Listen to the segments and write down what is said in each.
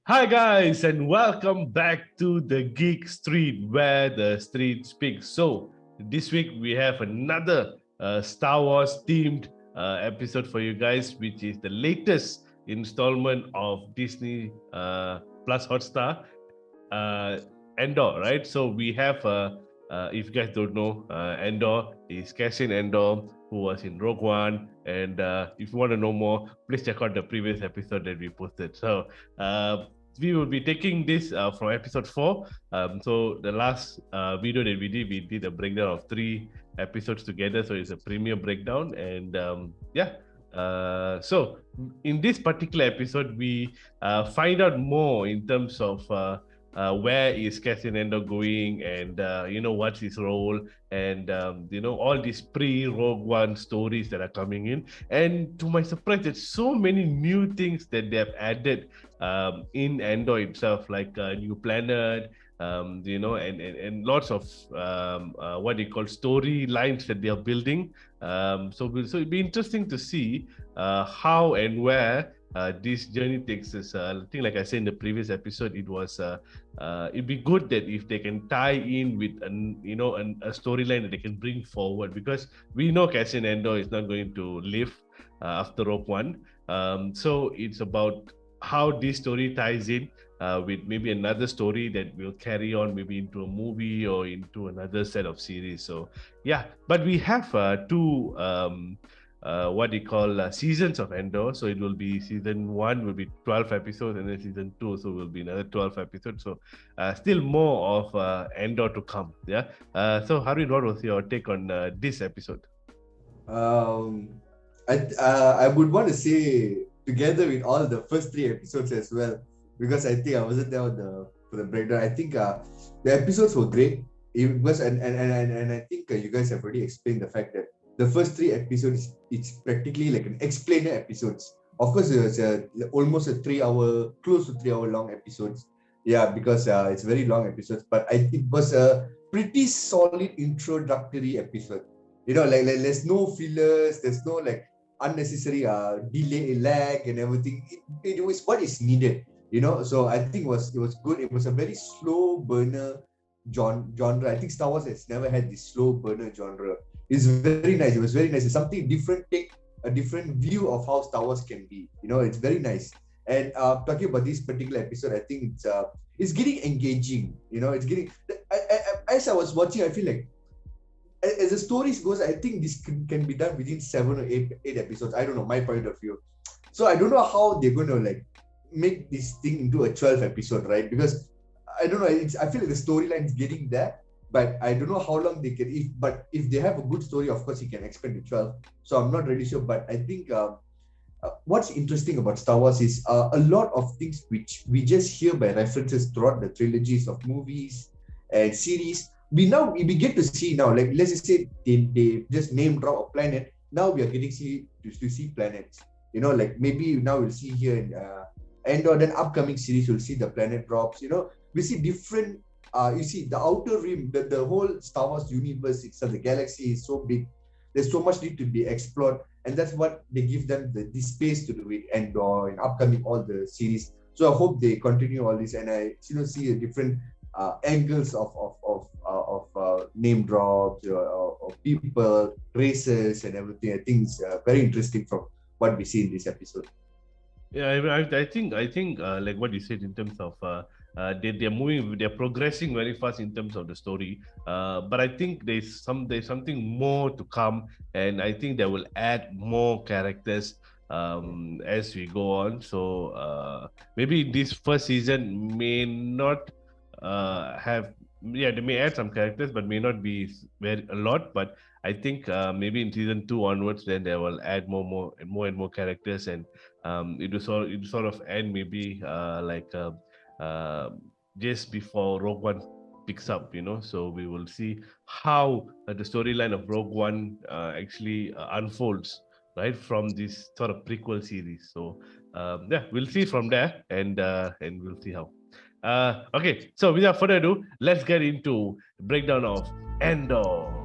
Hi guys, and welcome back to the Geek Street, where the street speaks. So this week we have another Star Wars themed episode for you guys, which is the latest installment of Disney Plus Hotstar, uh, Andor, right? So we have, if you guys don't know, Andor is Cassian Andor, who was in Rogue One. And if you want to know more, please check out the previous episode that we posted. So we will be taking this from episode 4. So the last video that we did a breakdown of 3 episodes together. So it's a premiere breakdown. And so in this particular episode, we find out more in terms of where is Cassian Andor going, and what's his role, and all these pre-Rogue One stories that are coming in. And to my surprise, there's so many new things that they have added in Andor itself, like a new planet, and lots of what they call storylines that they are building. So it'll be interesting to see how and where this journey takes us. I think, like I said in the previous episode, it'd be good that if they can tie in with a storyline that they can bring forward, because we know Cassian Andor is not going to live after Rogue One. So it's about how this story ties in with maybe another story that will carry on maybe into a movie or into another set of series. So yeah, but we have two what they call seasons of Andor. So it will be season 1 will be 12 episodes, and then season 2 so will be another 12 episodes. So still more of Andor to come. Yeah. So Harvin, what was your take on this episode? I would want to say together with all the first 3 episodes as well, because I think I wasn't there for the breakdown. I think the episodes were great. It was and I think you guys have already explained the fact that the first 3 episodes, it's practically like an explainer episodes. Of course, it was almost a 3-hour, close to 3-hour long episodes. Yeah, because it's very long episodes. But it was a pretty solid introductory episode. Like there's no fillers, there's no like unnecessary delay, lag, and everything. It was what is needed. So I think it was good. It was a very slow burner genre. I think Star Wars has never had this slow burner genre. It's very nice. It was very nice. It's something different. Take a different view of how Star Wars can be. It's very nice. And talking about this particular episode, I think it's getting engaging. It's getting. As I was watching, I feel like as the stories goes, I think this can be done within 7 or 8 episodes. I don't know, my point of view. So I don't know how they're going to like make this thing into a 12 episode, right? Because I don't know. I feel like the storyline is getting there, but I don't know how long they can. If they have a good story, of course, you can expand to 12. So I'm not really sure, but I think what's interesting about Star Wars is a lot of things which we just hear by references throughout the trilogies of movies and series. We get to see now, like let's just say they just name drop a planet. Now we are getting to see planets. Like maybe now we'll see here in Andor, then upcoming series you'll see the planet drops. We see different. You see the outer rim, the whole Star Wars universe itself, the galaxy is so big. There's so much need to be explored, and that's what they give them the space to do it. Andor and upcoming all the series. So I hope they continue all this, and I see a different angles of name drops of people, races, and everything. I think it's very interesting from what we see in this episode. Yeah, I think like what you said in terms of they're progressing very fast in terms of the story. But I think there's something more to come, and I think they will add more characters as we go on. So maybe this first season may not have, yeah, they may add some characters, but may not be very a lot. But I think maybe in season 2 onwards, then they will add more characters, and it will sort of end maybe uh, just before Rogue One picks up. So we will see how the storyline of Rogue One actually unfolds, right, from this sort of prequel series. So yeah, we'll see from there, and we'll see how. Okay, so without further ado, let's get into breakdown of Andor.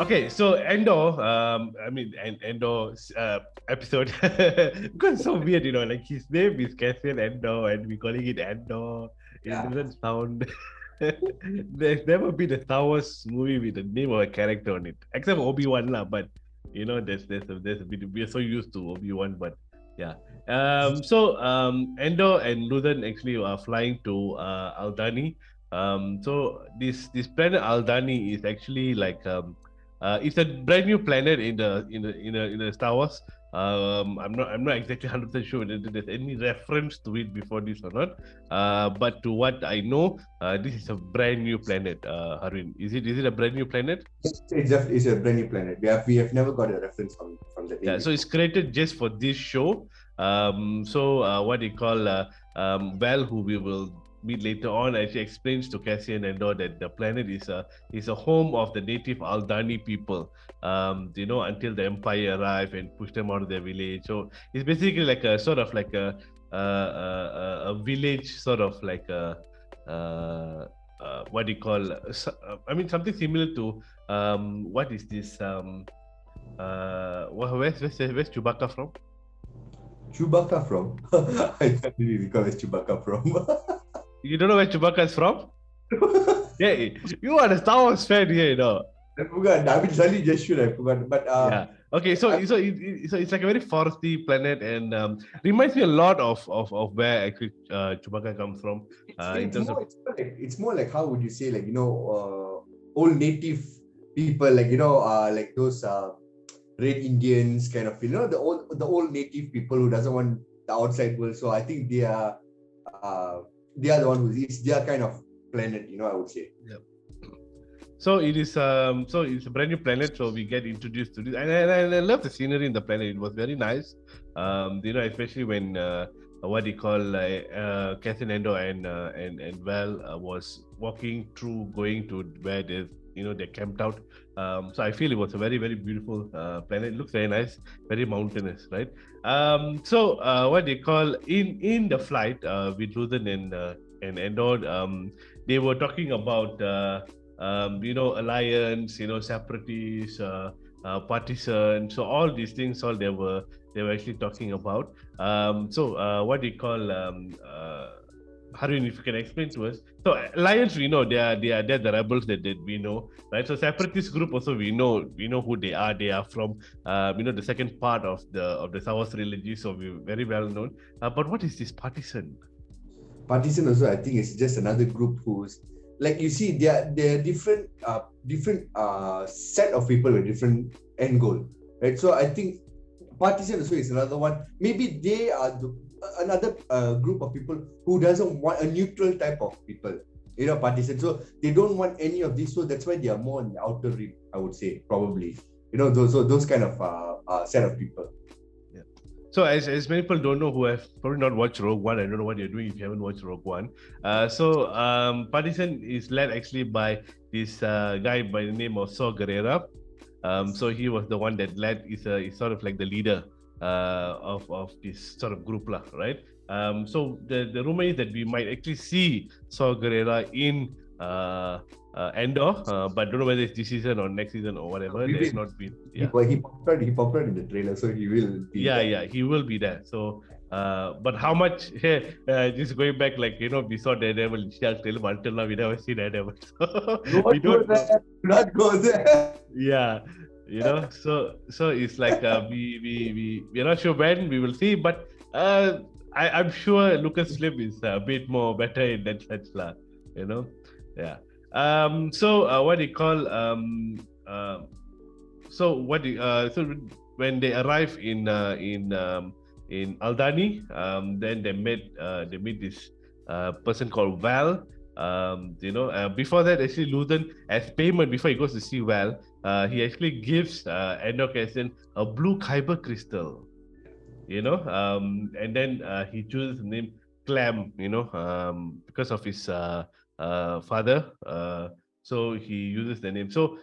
Okay, so Andor, Andor episode, because it's so weird, like his name is Cassian Andor, and we're calling it Andor. It Yeah. doesn't sound. There's never been a Star Wars movie with the name of a character on it, except Obi-Wan lah. But there's a bit, we're so used to Obi-Wan, but yeah. Andor and Luthen actually are flying to Aldhani. So this planet Aldhani is actually like it's a brand new planet in the Star Wars. I'm not exactly 100% sure whether there's any reference to it before this or not. But to what I know, this is a brand new planet. Harvin, is it a brand new planet? It's a brand new planet. We have never got a reference from the name. Yeah, so it's created just for this show. What they call Val, who we will meet later on, actually explains to Cassian Andor that the planet is a home of the native Aldhani people. Until the Empire arrive and push them out of their village. So it's basically like a sort of like a village, sort of like a what do you call? Something similar to what is this? Where's Chewbacca from? Chewbacca from? I can't really recall where Chewbacca from. You don't know where Chewbacca is from? Yeah, you are a Star Wars fan here, I forgot. I mean, suddenly just shoot. I forgot. But yeah. Okay, so it's like a very foresty planet, and reminds me a lot of where actually Chewbacca comes from. It's more like, how would you say, like, old native people, like, like those Red Indians kind of, the old native people who doesn't want the outside world. So I think they are the one it's their kind of planet, I would say. Yeah. So it's a brand new planet. So we get introduced to this, and I love the scenery in the planet. It was very nice. Especially when what they call Cassian Andor and Val was walking through, going to where they're camped out. So I feel it was a very, very beautiful planet. It looks very nice, very mountainous, right? What they call in the flight with Luthen and Andor, they were talking about alliance, separatists, partisans. So all these things, all they were actually talking about. What do you call Harun, if you can explain to us. So alliance, we know they're the rebels that we know, right? So separatist group also we know who they are. They are from the second part of the Star Wars trilogy, so we're very well known. But what is this partisan? Partisan also, I think, is just another group who's, like, you see, they're different set of people with different end goal, right? So I think partisan also is another one. Maybe they are another group of people who doesn't want a neutral type of people, partisan. So they don't want any of these. So that's why they are more on the outer rim, I would say, probably. Those kind of set of people. Yeah. So as many people don't know, who have probably not watched Rogue One, I don't know what you're doing if you haven't watched Rogue One. Partisan is led actually by this guy by the name of Saw Gerrera. So he was the one that led. Is sort of like the leader of this sort of group, right? So the rumor is that we might actually see Saw Gerrera in Andor, but don't know whether it's this season or next season or whatever. There's not been. Yeah. He popped out in the trailer, so he will be. Yeah, he will be there. So, but how much? Just going back, like we saw Daredevil in Shark Tale, but until now we never see Daredevil. So we don't. Not go there. Yeah. So it's like we're not sure when we will see, but I'm sure Lucasfilm is a bit more better in that sense, yeah. What do you call so when they arrive in Aldhani, then they meet this person called Val. Before that, actually, Luthen, as payment before he goes to see Val, he actually gives Andor Cassian a blue Kyber crystal, and then he chooses the name Clam, because of his father. So he uses the name. So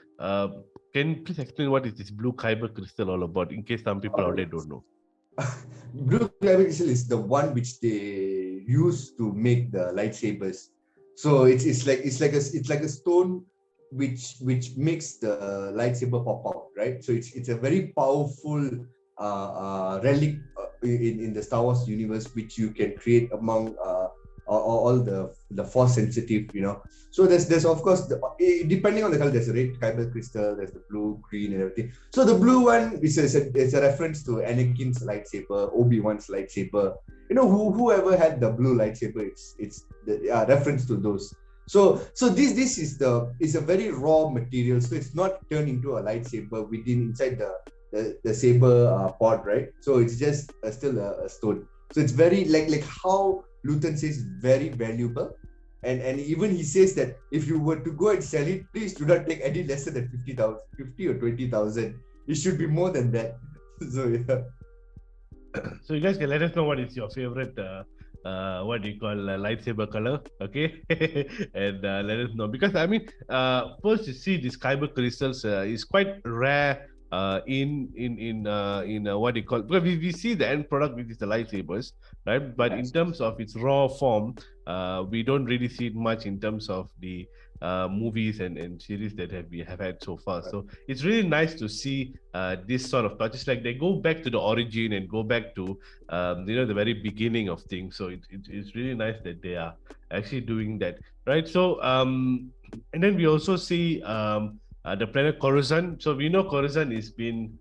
can you please explain what is this blue Kyber crystal all about, in case some people out there don't know? Blue Kyber crystal is the one which they use to make the lightsabers. So it's like a stone which makes the lightsaber pop out, right? So it's a very powerful relic in the Star Wars universe, which you can create among all the force sensitive, So there's of course depending on the color, there's a red Kyber crystal, there's the blue, green, and everything. So the blue one is a reference to Anakin's lightsaber, Obi-Wan's lightsaber. Whoever had the blue lightsaber, it's the reference to those. So this is a very raw material, so it's not turned into a lightsaber inside the saber pod, right? So it's just still a stone. So it's very like how Luthen says, very valuable, and even he says that if you were to go and sell it, please do not take any lesser than 50 or 20,000. It should be more than that. So yeah. So you guys can let us know what is your favorite what do you call lightsaber color, okay? And let us know, because I mean, first you see these Kyber crystals is quite rare in what do you call, because we see the end product, which is the lightsabers, right? But in terms of its raw form, we don't really see it much in terms of the movies and series that we have had so far. So it's really nice to see this sort of touches, like they go back to the origin and go back to the very beginning of things. So it's really nice that they are actually doing that, right? So and then we also see the planet Coruscant. So we know Coruscant is been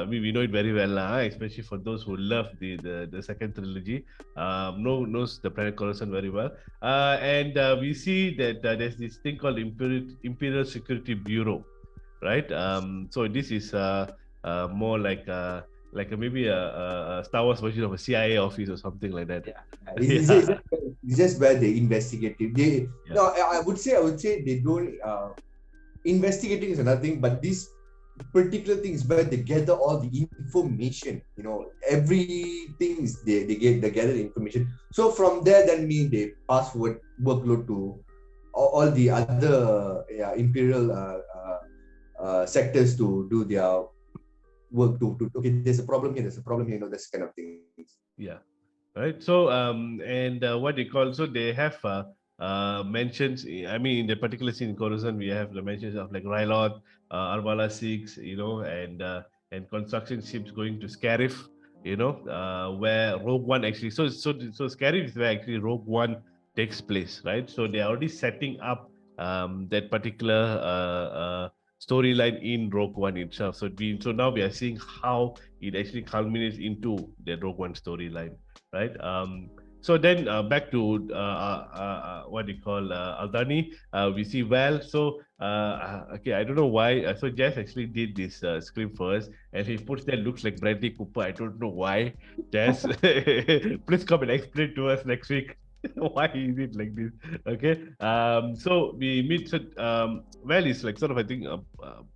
we know it very well, especially for those who love the second trilogy. Knows the planet Coruscant very well, and we see that there's this thing called Imperial Security Bureau, right? So this is more like maybe a Star Wars version of a CIA office or something like that. Yeah. It's just where they investigate. No, I would say they don't. Investigating is another thing, but this particular thing is where they gather all the information. Everything is they gather the information. So from there, then they pass workload to all the other Imperial sectors to do their work. Okay, there's a problem here. This kind of things. Yeah, right. So and what they call, so they have mentions. I mean, in the particular scene in Coruscant, we have the mentions of like Rylot, Arvala 6, and construction ships going to Scarif, where Rogue One actually. So Scarif is where actually Rogue One takes place, right? So they are already setting up that particular storyline in Rogue One itself. So now we are seeing how it actually culminates into the Rogue One storyline, right? So then back to what do you call Aldhani, we see Val. So okay, I don't know why. So Jess actually did this script first, and he puts that looks like Bradley Cooper. I don't know why. Jess, please come and explain to us next week. Why is it like this? Okay. So we meet. So Val is like sort of, I think, a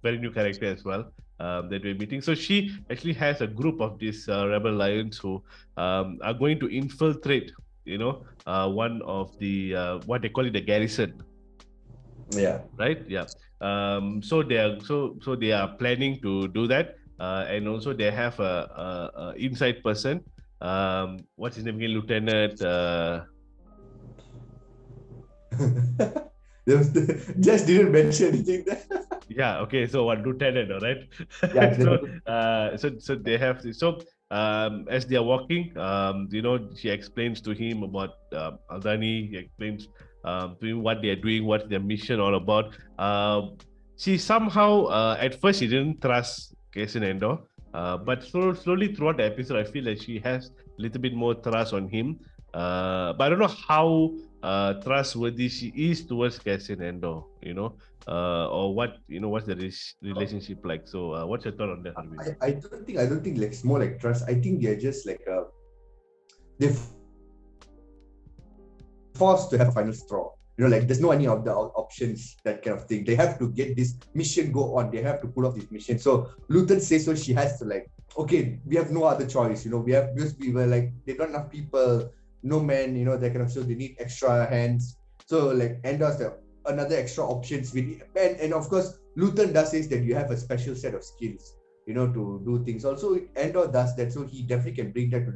very new character as well. That we're meeting. So she actually has a group of these rebel lions who are going to infiltrate, one of the what they call it, the garrison. Yeah. Right. Yeah. So they are planning to do that, and also they have a inside person. What's his name again? Lieutenant. Just didn't mention anything there. Yeah. Okay. So what, lieutenant, all right? Yeah. So they have to, so as they are walking, she explains to him about Aldhani. He explains to him what they are doing, what their mission all about. She somehow at first she didn't trust Cassian Andor, but slowly throughout the episode, I feel like she has a little bit more trust on him. But I don't know how trustworthy she is towards Cassian Andor, or what, what's the relationship like. So what's your thought on that? I don't think like it's more like trust. I think they're just like they're forced to have final straw. Like there's no any of the options, that kind of thing. They have to get this mission go on. They have to pull off this mission. So Luthen says so she has to, like, okay, we have no other choice. Because we were like, they don't have people, no men, that kind of, so they need extra hands. So like Andor's another extra options with, and of course Luthen does say that you have a special set of skills, to do things. Also Andor does that, so he definitely can bring that to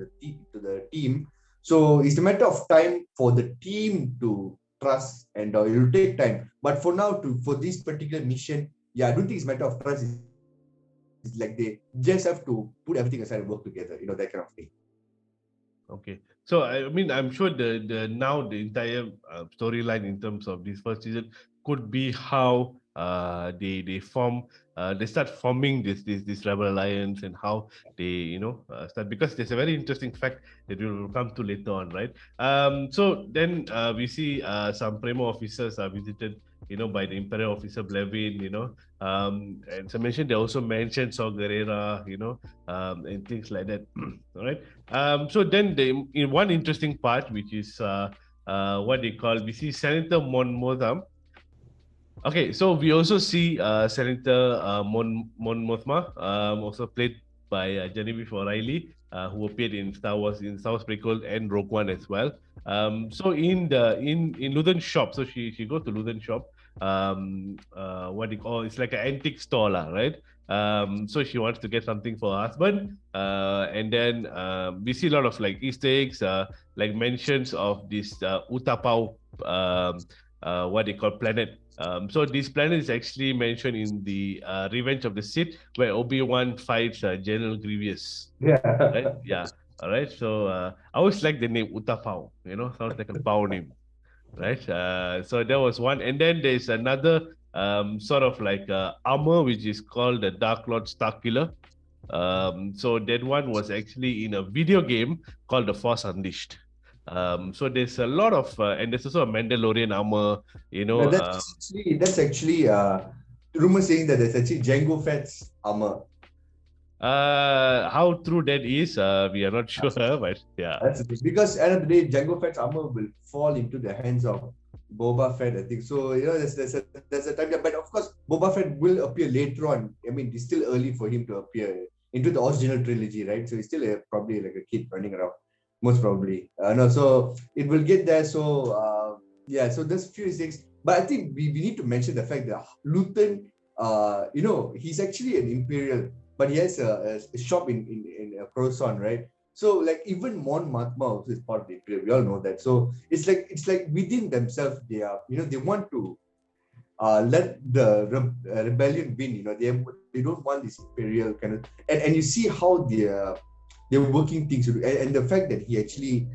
the team. So it's a matter of time for the team to trust, and it will take time. But for now, for this particular mission, yeah, I don't think it's a matter of trust. It's like they just have to put everything aside and work together, that kind of thing. Okay. So I mean, I'm sure the now the entire storyline in terms of this first season could be how they form they start forming this rebel alliance, and how they start, because there's a very interesting fact that we will come to later on, right? So then we see some Primo officers are visited, by the Imperial officer Blevin, and as I mentioned, they also mentioned Saw Gerrera, and things like that. All right. So then, in one interesting part, which is what they call, we see Senator Mon. Okay, so we also see Senator Mothma, also played by Genevieve O'Reilly, who appeared in Star Wars prequel and Rogue One as well. So in Luthen shop, so she goes to Luthen shop. What do you call? It's like an antique store, lah, right? So she wants to get something for her husband, and then we see a lot of like Easter eggs, like mentions of this Utapau, what they call planet. So this planet is actually mentioned in the Revenge of the Sith, where Obi-Wan fights General Grievous. Yeah. Right? Yeah. All right. So I always like the name Utapau. Sounds like a power name, right? So there was one, and then there's another sort of like armor which is called the Dark Lord Starkiller. So that one was actually in a video game called The Force Unleashed. So there's a lot of, and there's also a Mandalorian armor, Now that's actually rumor saying that there's actually Jango Fett's armor. How true that is, we are not sure, but yeah. That's the thing. Because at the end of the day, Jango Fett's armor will fall into the hands of Boba Fett, I think. So, there's a time there. But of course, Boba Fett will appear later on. I mean, it's still early for him to appear into the original trilogy, right? So he's still probably like a kid running around, most probably. No, so it will get there. So, so there's few things. But I think we need to mention the fact that Luthen, he's actually an Imperial, but he has a shop in Coruscant, right? So like even Mon Mothma also is part of the Imperial. We all know that. So it's like within themselves they are, they want to let the rebellion win. They don't want this Imperial kind of, and you see how they're working things, and the fact that he actually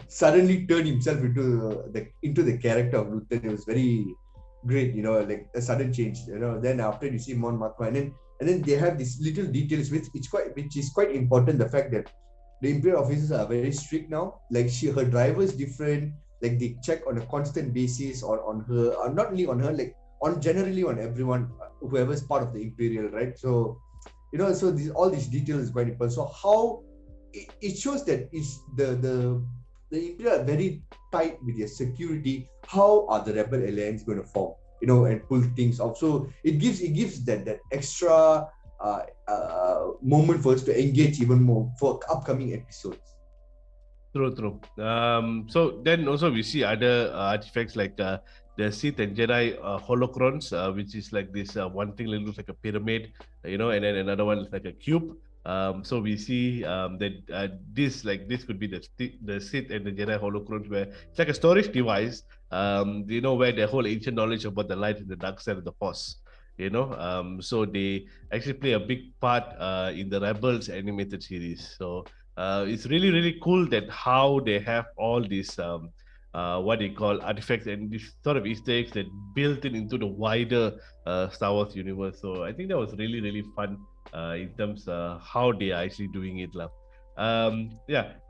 suddenly turned himself into the character of Luthen, it was very great. Like a sudden change. Then after you see Mon Mothma, and then they have these little details which is quite important. The fact that the Imperial officers are very strict now. Like her driver is different. Like they check on a constant basis on her, not only on her, like generally on everyone, whoever's part of the Imperial, right? So, so all these details is quite important. So how it shows that it's the Imperial are very tight with their security. How are the Rebel Alliance going to form? And pull things off. So it gives that extra moment for us to engage even more for upcoming episodes. True. So then also we see other artifacts like the Sith and Jedi holocrons, which is like this one thing that looks like a pyramid, and then another one is like a cube. So we see that this could be the Sith and the Jedi holocrons, where it's like a storage device, where the whole ancient knowledge about the light and the dark side of the Force. So they actually play a big part in the Rebels animated series. So it's really, really cool that how they have all these what they call artifacts and this sort of Easter eggs that built into the wider Star Wars universe. So I think that was really, really fun in terms of how they are actually doing it.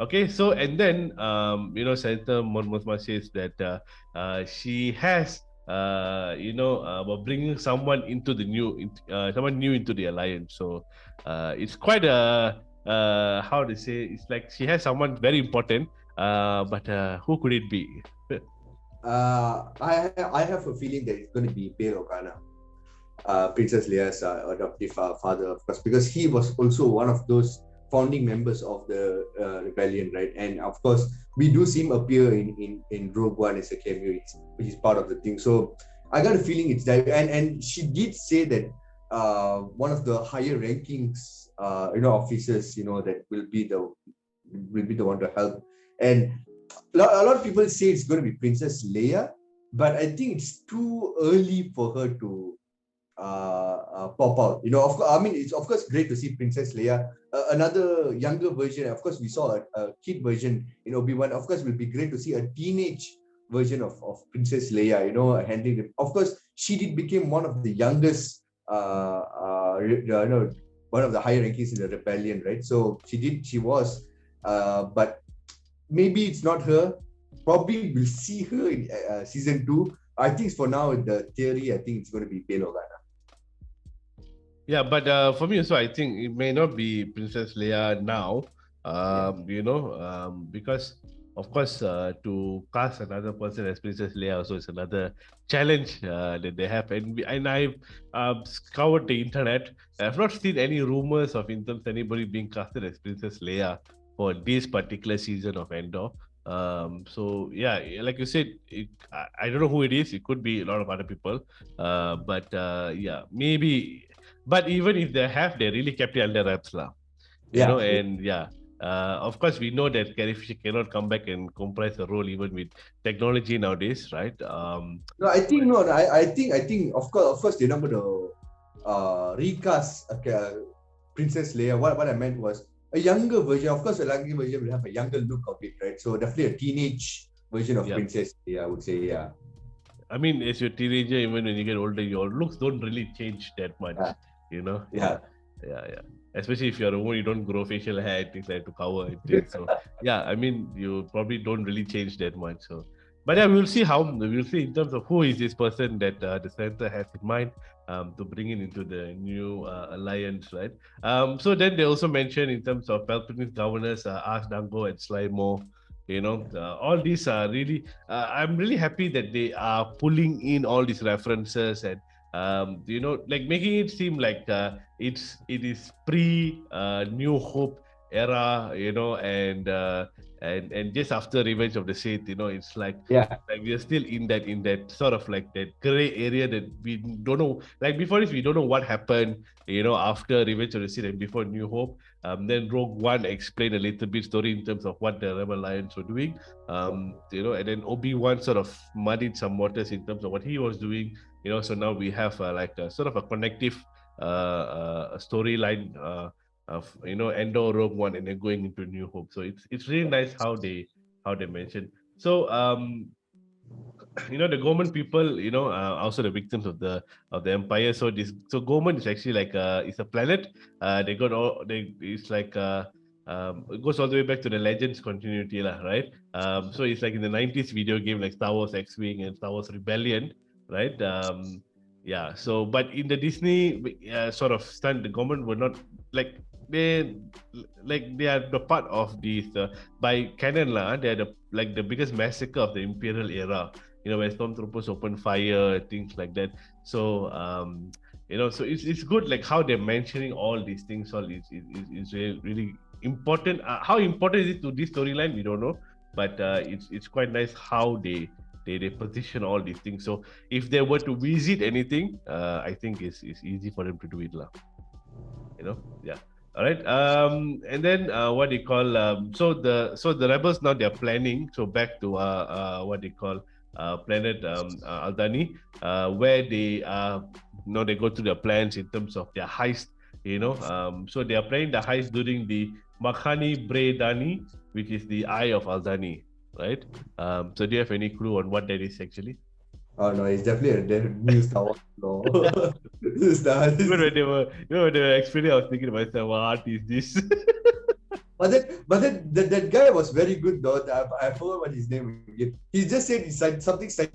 Okay. So, and then, Senator Mothma says that she has, bringing someone into the someone new into the alliance. So it's quite a, how to say, it's like she has someone very important, but who could it be? I have a feeling that it's going to be Bail Organa, Princess Leia's adoptive father, of course, because he was also one of those founding members of the rebellion, right? And of course, we do see him appear in Rogue One as a cameo. He's part of the thing. So I got a feeling it's that. And she did say that one of the higher rankings, officers, that will be the one to help. And a lot of people say it's going to be Princess Leia, but I think it's too early for her to pop out. Of course, I mean, it's of course great to see Princess Leia. Another younger version, of course, we saw a kid version in Obi-Wan. Of course, it will be great to see a teenage version of Princess Leia, handling it. Of course, she did become one of the youngest, one of the higher rankings in the rebellion, right? So she was, but maybe it's not her. Probably we'll see her in season 2. I think for now, the theory, I think it's going to be Bail Organa. Yeah, but for me also, I think it may not be Princess Leia now. Because of course, to cast another person as Princess Leia also is another challenge that they have. And I've scoured the internet. I've not seen any rumors of in terms of anybody being casted as Princess Leia for this particular season of Endor. So yeah, like you said, I don't know who it is. It could be a lot of other people. But yeah, maybe. But even if they have, they really kept it under wraps, lah. And yeah, of course, we know that Carrie Fisher cannot come back and comprise a role even with technology nowadays, right? No, I think no. I think of course they're not going to recast Princess Leia. What I meant was a younger version. Of course, a younger version will have a younger look of it, right? So definitely a teenage version of Princess Leia, I would say, yeah. I mean, as you're a teenager, even when you get older, your looks don't really change that much, Yeah. Especially if you're a woman, you don't grow facial hair, things like to cover it. So yeah, I mean, you probably don't really change that much. So, but yeah, we'll see in terms of who is this person that the center has in mind to bring in into the new alliance, right? So then they also mentioned in terms of Palpatine's governors, Ash Dango and Slymo. All these are really. I'm really happy that they are pulling in all these references and like making it seem like it is pre New Hope era, and just after Revenge of the Sith, it's like we are still in that sort of like that gray area that we don't know. Like before this, we don't know what happened, after Revenge of the Sith and before New Hope. Then Rogue One explained a little bit story in terms of what the Rebel Alliance were doing, and then Obi-Wan sort of muddied some waters in terms of what he was doing. So now we have like a sort of a connective storyline of Endor, Rogue One, and then going into New Hope. So it's really nice how they mention. So the Gorman people, also the victims of the Empire. So Gorman is actually like it's a planet. It's like it goes all the way back to the Legends continuity, lah, right? So it's like in the 90s video game like Star Wars X-Wing and Star Wars Rebellion, right? Yeah. So, but in the Disney sort of stand, the government were not like they are the part of these by canon lah. They are the biggest massacre of the Imperial era. Where stormtroopers open fire, things like that. So so it's good like how they're mentioning all these things. All is really, really important. How important is it to this storyline? We don't know, but it's quite nice how they position all these things. So if they were to visit anything, I think it's easy for them to do it, lah. Yeah. All right. And then what do you call? So the rebels now they're planning. So back to what they call planet Aldhani, where they they go through their plans in terms of their heist. So they are planning the heist during the Makhani Bredani, which is the Eye of Aldhani, right? So do you have any clue on what that is actually? Oh no, it's definitely a new Star Wars. No. Even when they were explaining, I was thinking to myself, what is this? But then that guy was very good though. I forgot what his name is. He just said it's like something scientific,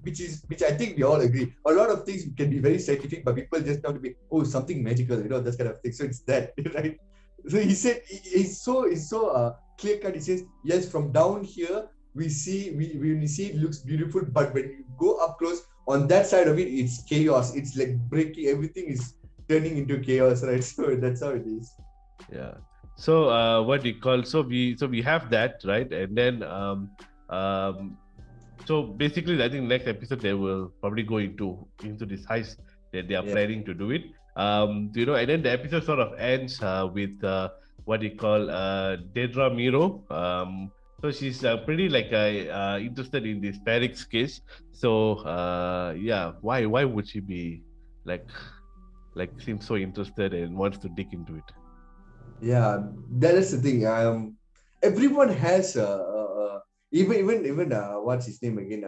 which I think we all agree. A lot of things can be very scientific, but people just want to be something magical, that kind of thing. So it's that, right? So he said it's so clear cut. He says yes, from down here we see it looks beautiful, but when you go up close on that side of it, it's chaos. It's like breaking, everything is turning into chaos, right? So that's how it is. Yeah. So what do you call? So we have that, right? And then so basically, I think next episode they will probably go into this heist that they are planning to do it. And then the episode sort of ends with what do you call Dedra Miro. So she's pretty like interested in this Peric's case. So yeah, why would she be like seems so interested and wants to dig into it? Yeah, that is the thing. Everyone has even what's his name again?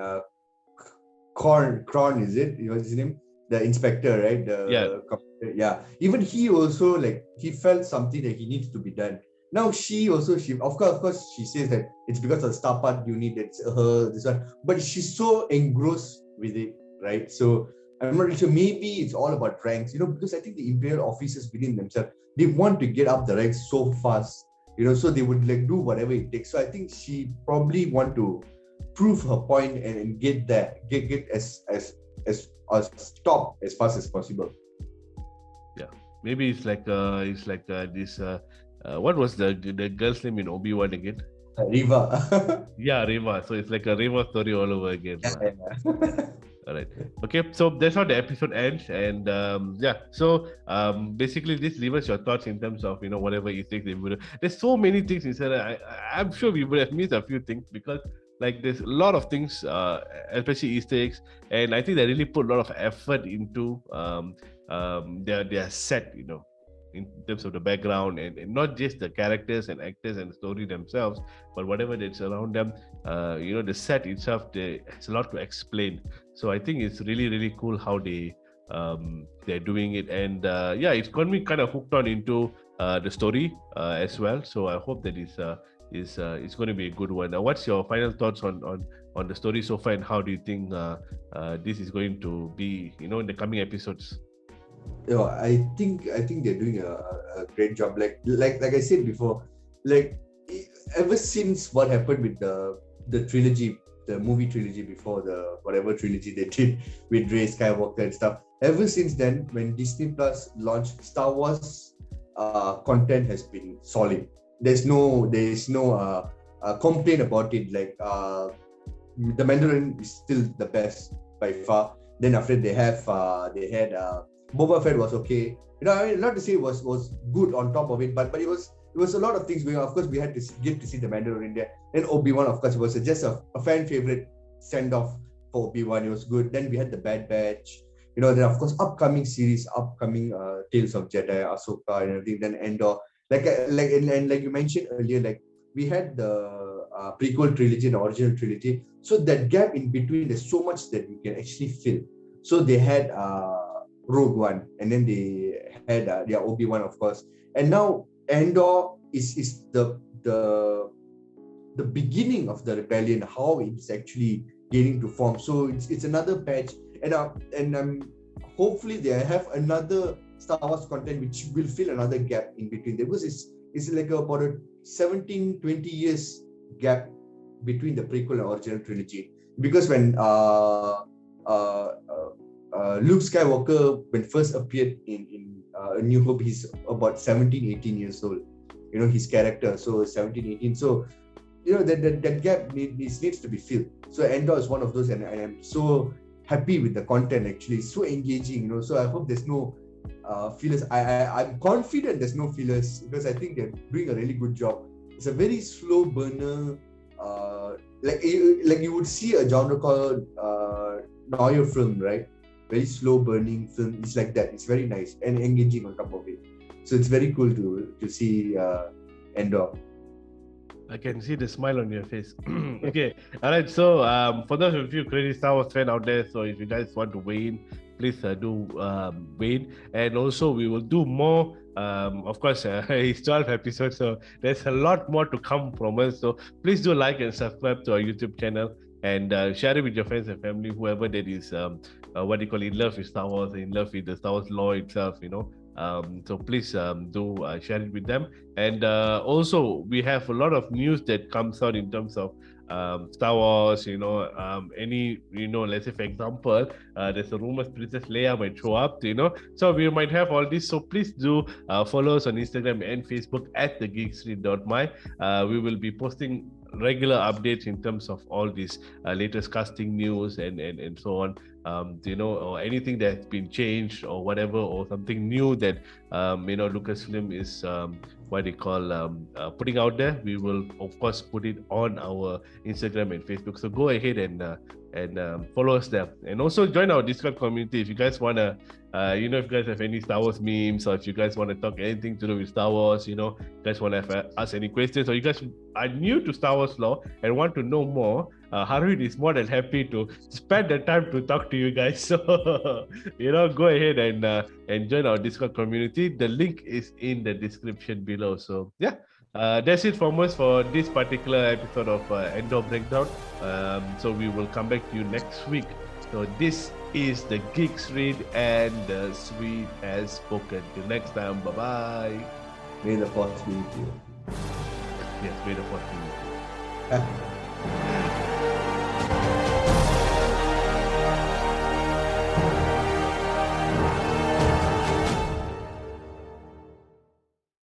Kron, is it? What's his name? The inspector, right? Yeah, Yeah. Even he also like he felt something that he needs to be done. Now she of course she says that it's because of the star part unit, that's her this one, but she's so engrossed with it, right? So I'm not really sure. Maybe it's all about ranks, because I think the Imperial officers within themselves, they want to get up the ranks so fast, so they would like do whatever it takes. So I think she probably want to prove her point and get there, get as top as fast as possible. yeah. Maybe it's like this. What was the girl's name in Obi-Wan again? Riva. Yeah, Reva. So it's like a Reva story all over again. Yeah, yeah. All right. Okay. So that's how the episode ends, and yeah. So basically, this leave us your thoughts in terms of whatever you think they would. There's so many things inside. I'm sure we would have missed a few things because like there's a lot of things, especially Easter eggs, and I think they really put a lot of effort into their set. In terms of the background and not just the characters and actors and story themselves, but whatever that's around them. The set itself, it's a lot to explain. So I think it's really, really cool how they're doing it, and yeah, it's got me kind of hooked on into the story as well. So I hope that it's going to be a good one. What's your final thoughts on the story so far, and how do you think this is going to be, in the coming episodes? I think they're doing a great job. Like I said before, like ever since what happened with the trilogy, the movie trilogy before the whatever trilogy they did with Rey Skywalker and stuff. Ever since then, when Disney Plus launched, Star Wars content has been solid. There's no complaint about it. Like the Mandalorian is still the best by far. Then after they had Boba Fett was okay. Not to say it was good on top of it, but it was a lot of things going on. Of course, we had to get to see the Mandalorian there. Then Obi-Wan, of course, it was just a fan favorite send off for Obi-Wan. It was good. Then we had the Bad Batch. Then of course upcoming Tales of Jedi, Ahsoka, and everything. Then Andor, like you mentioned earlier, like we had the prequel trilogy and the original trilogy. So that gap in between, there's so much that we can actually fill. So they had Rogue One, and then they had their Obi-Wan, of course, and now Andor is the beginning of the rebellion, how it's actually getting to form. So it's another patch, and hopefully they have another Star Wars content which will fill another gap in between. Because it's like about a 17-20 years gap between the prequel and original trilogy. Because when Luke Skywalker, when first appeared in A New Hope, he's about 17-18 years old. His character, so 17-18. So that gap needs to be filled. So Andor is one of those, and I am so happy with the content. Actually, it's so engaging. So I hope there's no fillers. I'm confident there's no fillers, because I think they're doing a really good job. It's a very slow burner. Like you would see a genre called noir film, right? Very slow burning film. It's like that. It's very nice and engaging on top of it. So it's very cool to see Andor. I can see the smile on your face. Okay, all right. So for those of you crazy Star Wars fan out there, so if you guys want to weigh in, please do weigh in. And also we will do more. Of course, it's 12 episodes, so there's a lot more to come from us. So please do like and subscribe to our YouTube channel, and share it with your friends and family, whoever that is in love with Star Wars, in love with the Star Wars lore itself. So please do share it with them. And also we have a lot of news that comes out in terms of Star Wars. Let's say for example, there's a rumor Princess Leia might show up. So we might have all this. So please do follow us on Instagram and Facebook at thegeekstreet.my. We will be posting a regular updates in terms of all these latest casting news and so on, or anything that's been changed or whatever, or something new that Lucasfilm is putting out there. We will of course put it on our Instagram and Facebook. So go ahead and follow us there, and also join our Discord community if you guys want to. If you guys have any Star Wars memes, or if you guys want to talk anything to do with Star Wars, you guys want to ask any questions, or you guys are new to Star Wars lore and want to know more, Harvey is more than happy to spend the time to talk to you guys. So, go ahead and join our Discord community. The link is in the description below. So, yeah. That's it from us for this particular episode of Andor Breakdown. So we will come back to you next week. So this is the Geeks Read and the Sweet Has Spoken. Till next time, bye-bye. May the Force be with you. Yes, may the Force be with you.